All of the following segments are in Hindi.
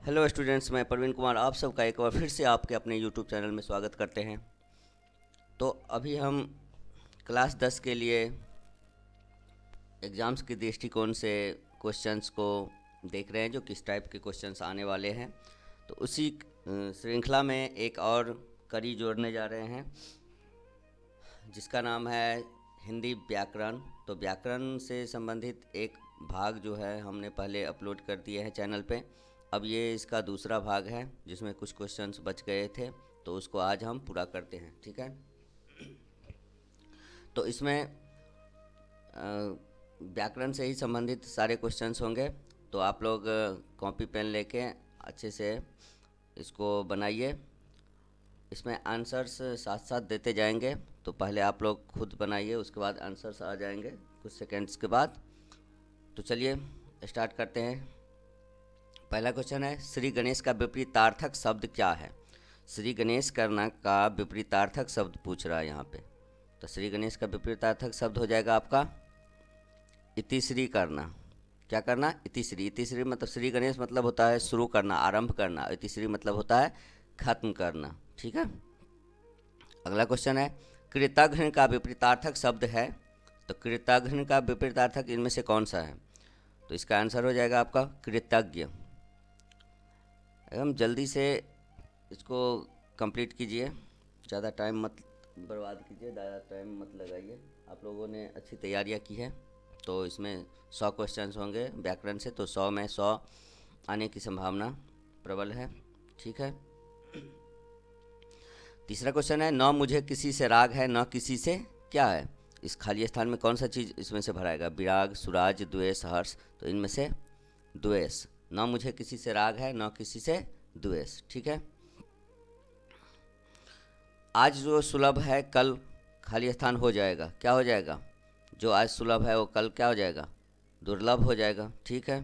हेलो स्टूडेंट्स, मैं प्रवीण कुमार आप सबका एक बार फिर से आपके अपने यूट्यूब चैनल में स्वागत करते हैं। तो अभी हम क्लास 10 के लिए एग्ज़ाम्स के दृष्टिकोण से क्वेश्चंस को देख रहे हैं, जो किस टाइप के क्वेश्चंस आने वाले हैं। तो उसी श्रृंखला में एक और कड़ी जोड़ने जा रहे हैं, जिसका नाम है हिंदी व्याकरण। तो व्याकरण से संबंधित एक भाग जो है हमने पहले अपलोड कर दिए हैं चैनल पे। अब ये इसका दूसरा भाग है, जिसमें कुछ क्वेश्चंस बच गए थे, तो उसको आज हम पूरा करते हैं। ठीक है। तो इसमें व्याकरण से ही संबंधित सारे क्वेश्चंस होंगे। तो आप लोग कॉपी पेन लेके अच्छे से इसको बनाइए। इसमें आंसर्स साथ साथ देते जाएंगे, तो पहले आप लोग खुद बनाइए, उसके बाद आंसर्स आ जाएंगे कुछ सेकंड्स के बाद। तो चलिए स्टार्ट करते हैं। पहला क्वेश्चन है, श्री गणेश का विपरीतार्थक शब्द क्या है? श्री गणेश करना का विपरीतार्थक शब्द पूछ रहा है यहाँ पे। तो श्री गणेश का विपरीतार्थक शब्द हो जाएगा आपका इतिश्री करना। क्या करना? इतिश्री। इतिश्री मतलब श्री गणेश मतलब होता है शुरू करना, आरंभ करना। इतिश्री मतलब होता है खत्म करना। ठीक है। अगला क्वेश्चन है, कृतघ्न का विपरीतार्थक शब्द है। तो कृतघ्न का विपरीतार्थक इनमें से कौन सा है? तो इसका आंसर हो जाएगा आपका कृतज्ञ। एकदम जल्दी से इसको कंप्लीट कीजिए, ज़्यादा टाइम मत बर्बाद कीजिए, ज़्यादा टाइम मत लगाइए। आप लोगों ने अच्छी तैयारियां की है, तो इसमें 100 क्वेश्चंस होंगे व्याकरण से, तो 100 में 100 आने की संभावना प्रबल है। ठीक है। तीसरा क्वेश्चन है, न मुझे किसी से राग है न किसी से क्या है? इस खाली स्थान में कौन सा चीज़ इसमें से भराएगा? विराग, सुराज, द्वेष, हर्ष। तो इनमें से द्वेष। न मुझे किसी से राग है न किसी से द्वेष। ठीक है। आज जो सुलभ है कल खाली स्थान हो जाएगा। क्या हो जाएगा? जो आज सुलभ है वो कल क्या हो जाएगा? दुर्लभ हो जाएगा। ठीक है।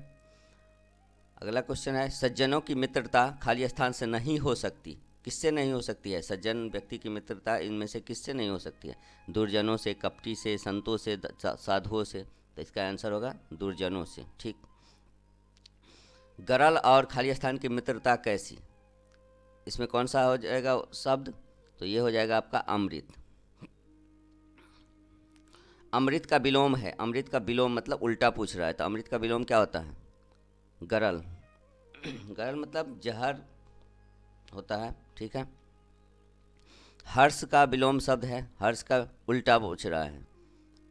अगला क्वेश्चन है, सज्जनों की मित्रता खाली स्थान से नहीं हो सकती। किससे नहीं हो सकती है? सज्जन व्यक्ति की मित्रता इनमें से किससे नहीं हो सकती है? दुर्जनों से, कपटी से, संतों से, साधुओं से। तो इसका आंसर होगा दुर्जनों से। ठीक। गरल और खाली स्थान की मित्रता कैसी? इसमें कौन सा हो जाएगा शब्द? तो ये हो जाएगा आपका अमृत। अमृत का विलोम है। अमृत का विलोम मतलब उल्टा पूछ रहा है, तो अमृत का विलोम क्या होता है? गरल। गरल मतलब जहर होता है। ठीक है। हर्ष का विलोम शब्द है। हर्ष का उल्टा पूछ रहा है,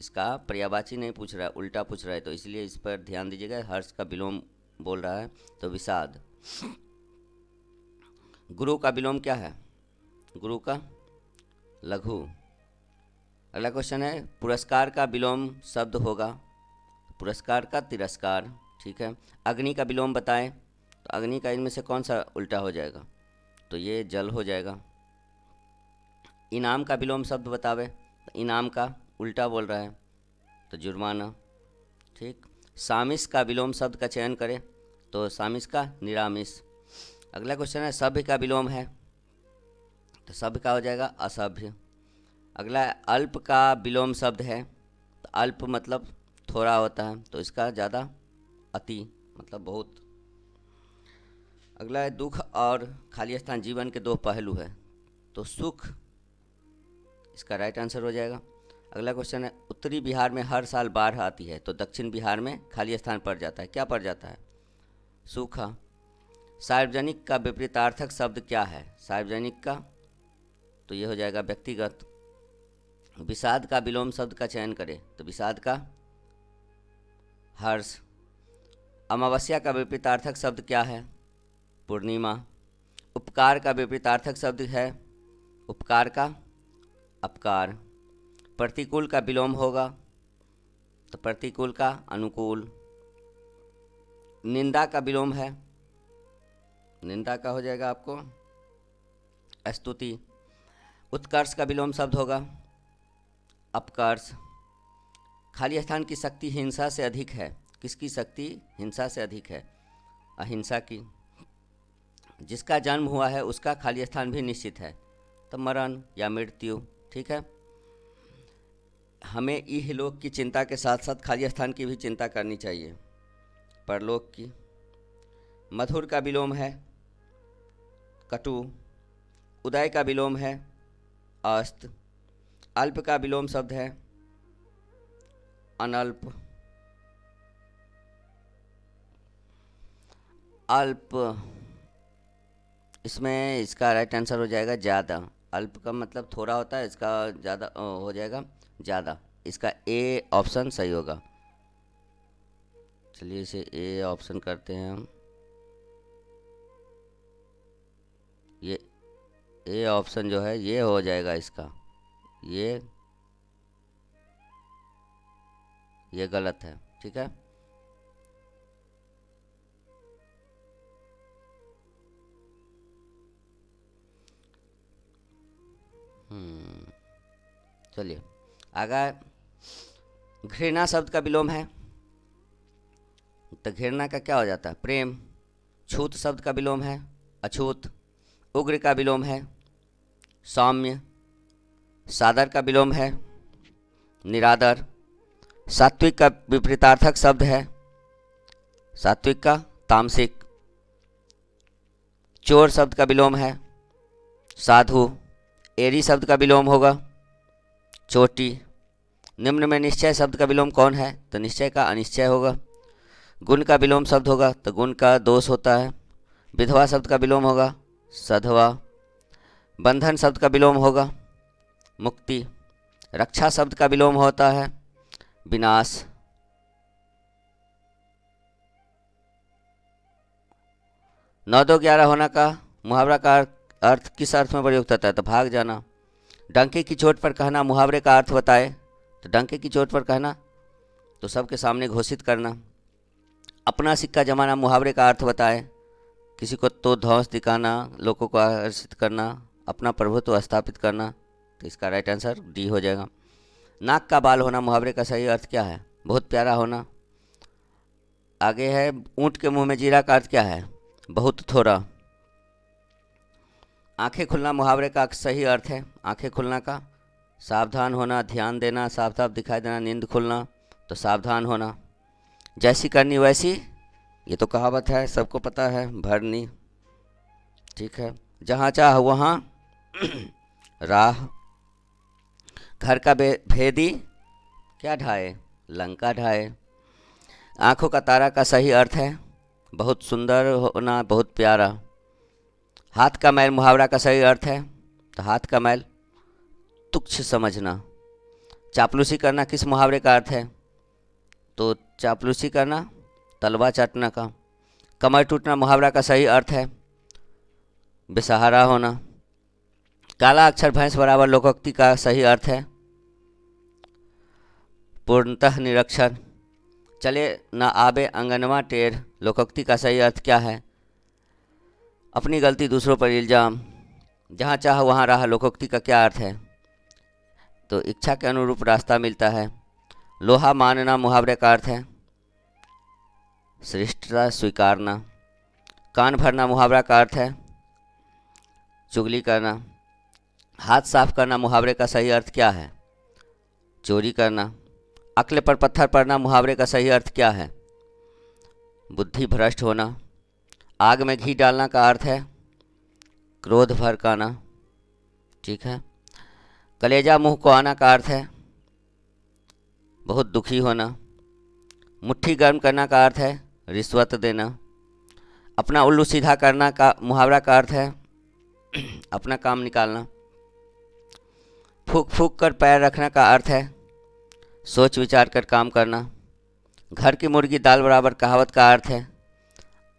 इसका पर्यायवाची नहीं पूछ रहा है, उल्टा पूछ रहा है, तो इसलिए इस पर ध्यान दीजिएगा। हर्ष का विलोम बोल रहा है, तो विषाद। गुरु का विलोम क्या है? गुरु का लघु। अगला क्वेश्चन है, पुरस्कार का विलोम शब्द होगा। पुरस्कार का तिरस्कार। ठीक है। अग्नि का विलोम बताएं। तो अग्नि का इनमें से कौन सा उल्टा हो जाएगा? तो ये जल हो जाएगा। इनाम का विलोम शब्द बतावे। तो इनाम का उल्टा बोल रहा है, तो जुर्माना। ठीक। सामिस का विलोम शब्द का चयन करें। तो सामिस का निरामिस। अगला क्वेश्चन है, सभ्य का विलोम है। तो सभ्य का हो जाएगा असभ्य। अगला अल्प का विलोम शब्द है। तो अल्प मतलब थोड़ा होता है, तो इसका ज़्यादा, अति मतलब बहुत। अगला है, दुख और खाली स्थान जीवन के दो पहलू है। तो सुख इसका राइट आंसर हो जाएगा। अगला क्वेश्चन है, उत्तरी बिहार में हर साल बाढ़ आती है, तो दक्षिण बिहार में खाली स्थान पड़ जाता है। क्या पड़ जाता है? सूखा। सार्वजनिक का विपरीतार्थक शब्द क्या है? सार्वजनिक का, तो ये हो जाएगा व्यक्तिगत। विषाद का विलोम शब्द का चयन करें। तो विषाद का हर्ष। अमावस्या का विपरीतार्थक शब्द क्या है? पूर्णिमा। उपकार का विपरीतार्थक शब्द है उपकार का अपकार। प्रतिकूल का विलोम होगा। तो प्रतिकूल का अनुकूल। निंदा का विलोम है। निंदा का हो जाएगा आपको स्तुति। उत्कर्ष का विलोम शब्द होगा अपकर्ष। खाली स्थान की शक्ति हिंसा से अधिक है। किसकी शक्ति हिंसा से अधिक है? अहिंसा की। जिसका जन्म हुआ है उसका खाली स्थान भी निश्चित है, तो मरण या मृत्यु। ठीक है। हमें इहलोक की चिंता के साथ साथ खाली स्थान की भी चिंता करनी चाहिए, परलोक की। मधुर का विलोम है कटु, उदय का विलोम है अस्त, अल्प का विलोम शब्द है अनल्प, अल्प, इसमें इसका राइट आंसर हो जाएगा ज़्यादा। अल्प का मतलब थोड़ा होता है, इसका ज़्यादा हो जाएगा ज़्यादा। इसका ए ऑप्शन सही होगा। चलिए इसे ए ऑप्शन करते हैं हम। ये ए ऑप्शन जो है ये हो जाएगा इसका, ये गलत है। ठीक है, चलिए आगे। घृणा शब्द का विलोम है तो घृणा का क्या हो जाता है प्रेम। छूत शब्द का विलोम है अछूत, उग्र का विलोम है सौम्य, सादर का विलोम है निरादर, सात्विक का विपरीतार्थक शब्द है सात्विक का तामसिक, चोर शब्द का विलोम है साधु, एरी शब्द का विलोम होगा चोटी। निम्न में निश्चय शब्द का विलोम कौन है तो निश्चय का अनिश्चय होगा। गुण का विलोम शब्द होगा तो गुण का दोष होता है। विधवा शब्द का विलोम होगा सधवा। बंधन शब्द का विलोम होगा मुक्ति। रक्षा शब्द का विलोम होता है विनाश। 9-2-11 होना का मुहावरा का अर्थ किस अर्थ में प्रयुक्त होता है तो भाग जाना। डंके की चोट पर कहना मुहावरे का अर्थ बताए तो डंके की चोट पर कहना तो सबके सामने घोषित करना। अपना सिक्का जमाना मुहावरे का अर्थ बताए, किसी को तो ध्वंस दिखाना, लोगों को आकर्षित करना, अपना प्रभुत्व स्थापित करना। तो इसका राइट आंसर डी हो जाएगा। नाक का बाल होना मुहावरे का सही अर्थ क्या है बहुत प्यारा होना। आगे है ऊँट के मुंह में जीरा का अर्थ क्या है बहुत थोड़ा। आंखें खुलना मुहावरे का सही अर्थ है आंखें खुलना का सावधान होना, ध्यान देना, साफ साफ दिखाई देना। नींद खुलना तो सावधान होना। जैसी करनी वैसी, ये तो कहावत है सबको पता है भरनी। ठीक है, जहाँ चाह वहाँ राह। घर का भेदी क्या ढाए लंका ढाए। आँखों का तारा का सही अर्थ है बहुत सुंदर होना, बहुत प्यारा। हाथ का मैल मुहावरा का सही अर्थ है तो हाथ का मैल तुच्छ समझना। चापलूसी करना किस मुहावरे का अर्थ है तो चापलूसी करना तलवा चाटना का। कमर टूटना मुहावरा का सही अर्थ है बेसहारा होना। काला अक्षर भैंस बराबर लोकोक्ति का सही अर्थ है पूर्णतः निरक्षर। चले न आबे अंगनवा टेढ़ लोकोक्ति का सही अर्थ क्या है अपनी गलती दूसरों पर इल्जाम। जहाँ चाह वहाँ राह लोकोक्ति का क्या अर्थ है तो इच्छा के अनुरूप रास्ता मिलता है। लोहा मानना मुहावरे का अर्थ है श्रेष्ठता स्वीकारना। कान भरना मुहावरा का अर्थ है चुगली करना। हाथ साफ करना मुहावरे का सही अर्थ क्या है चोरी करना। अक्ल पर पत्थर पड़ना मुहावरे का सही अर्थ क्या है बुद्धि भ्रष्ट होना। आग में घी डालना का अर्थ है क्रोध भड़काना। ठीक है, कलेजा मुंह को आना का अर्थ है बहुत दुखी होना। मुट्ठी गर्म करना का अर्थ है रिश्वत देना। अपना उल्लू सीधा करना का मुहावरा का अर्थ है अपना काम निकालना। फूक फूक कर पैर रखना का अर्थ है सोच विचार कर काम करना। घर की मुर्गी दाल बराबर कहावत का अर्थ है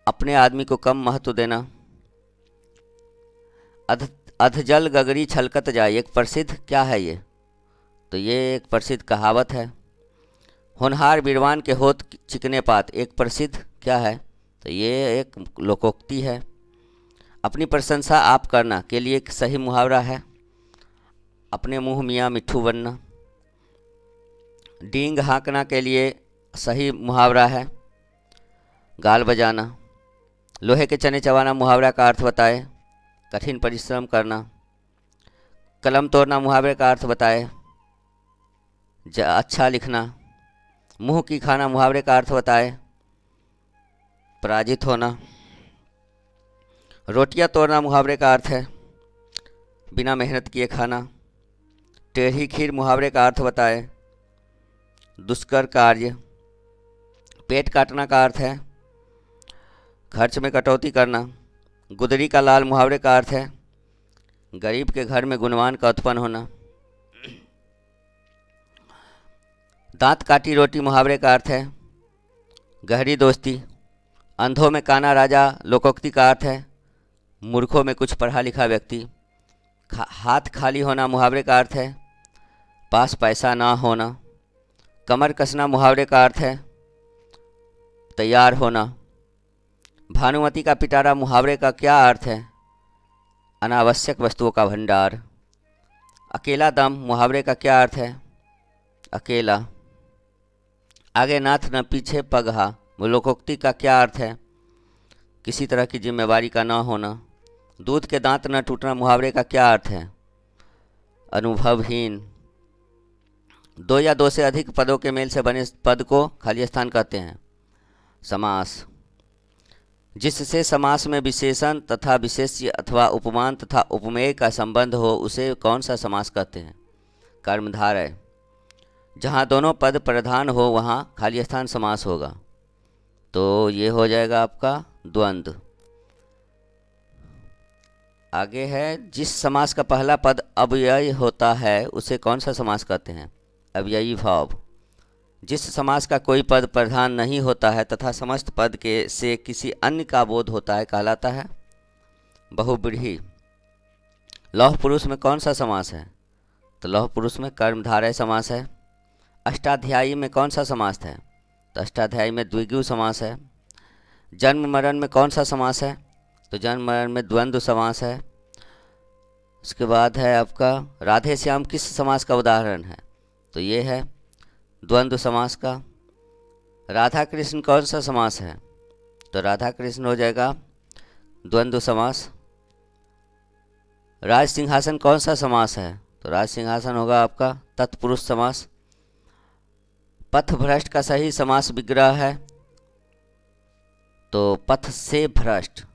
अपने आदमी को कम महत्व देना। अधजल गगरी छलकत जाए एक प्रसिद्ध क्या है ये तो ये एक प्रसिद्ध कहावत है। होनहार बीरवान के होत चिकने पात एक प्रसिद्ध क्या है तो ये एक लोकोक्ति है। अपनी प्रशंसा आप करना के लिए एक सही मुहावरा है अपने मुंह मियाँ मिट्ठू बनना। डींग हाँकना के लिए सही मुहावरा है गाल बजाना। लोहे के चने चबाना मुहावरा का अर्थ बताए कठिन परिश्रम करना। कलम तोड़ना मुहावरे का अर्थ बताए अच्छा लिखना। मुंह की खाना मुहावरे का अर्थ बताए पराजित होना। रोटियां तोड़ना मुहावरे का अर्थ है बिना मेहनत किए खाना। टेढ़ी खीर मुहावरे का अर्थ बताए दुष्कर कार्य। पेट काटना का अर्थ है खर्च में कटौती करना। गुदरी का लाल मुहावरे का अर्थ है गरीब के घर में गुणवान का उत्पन्न होना। दांत काटी रोटी मुहावरे का अर्थ है गहरी दोस्ती। अंधों में काना राजा लोकोक्ति का अर्थ है मूर्खों में कुछ पढ़ा लिखा व्यक्ति। हाथ खाली होना मुहावरे का अर्थ है पास पैसा ना होना। कमर कसना मुहावरे का अर्थ है तैयार होना। भानुमति का पिटारा मुहावरे का क्या अर्थ है अनावश्यक वस्तुओं का भंडार। अकेला दम मुहावरे का क्या अर्थ है अकेला। आगे नाथ न पीछे पगहा लोकोक्ति का क्या अर्थ है किसी तरह की जिम्मेवारी का ना होना। दूध के दांत न टूटना मुहावरे का क्या अर्थ है अनुभवहीन। दो या दो से अधिक पदों के मेल से बने पद को खाली स्थान कहते हैं समास। जिससे समास में विशेषण तथा विशेष्य अथवा उपमान तथा उपमेय का संबंध हो उसे कौन सा समास कहते हैं कर्मधारय। जहाँ दोनों पद प्रधान हो वहाँ खाली स्थान समास होगा तो ये हो जाएगा आपका द्वंद्व। आगे है जिस समास का पहला पद अव्ययी होता है उसे कौन सा समास कहते हैं अव्ययी भाव। जिस समास का कोई पद प्रधान नहीं होता है तथा समस्त पद के से किसी अन्य का बोध होता है कहलाता है बहुब्रीहि। लौह पुरुष में कौन सा समास है तो लौह पुरुष में कर्मधारय समास है। अष्टाध्यायी में कौन सा समास है तो अष्टाध्यायी में द्विगु समास है। जन्म मरण में कौन सा समास है तो जन्म मरण में द्वंद्व समास है। उसके बाद है आपका राधे श्याम किस समास का उदाहरण है तो ये है द्वंद्व समास का। राधा कृष्ण कौन सा समास है तो राधा कृष्ण हो जाएगा द्वंद्व समास। राज सिंहासन कौन सा समास है तो राज सिंहासन होगा आपका तत्पुरुष समास। पथ भ्रष्ट का सही समास विग्रह है तो पथ से भ्रष्ट।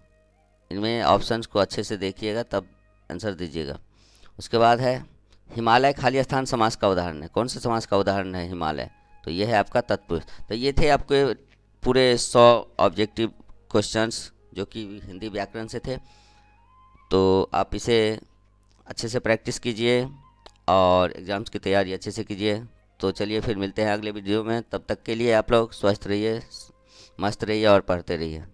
इनमें ऑप्शंस को अच्छे से देखिएगा तब आंसर दीजिएगा। उसके बाद है हिमालय खाली स्थान समास का उदाहरण है। कौन से समास का उदाहरण है हिमालय तो ये है आपका तत्पुरुष। तो ये थे आपके पूरे 100 ऑब्जेक्टिव क्वेश्चंस जो कि हिंदी व्याकरण से थे। तो आप इसे अच्छे से प्रैक्टिस कीजिए और एग्ज़ाम्स की तैयारी अच्छे से कीजिए। तो चलिए फिर मिलते हैं अगले वीडियो में। तब तक के लिए आप लोग स्वस्थ रहिए मस्त रहिए और पढ़ते रहिए।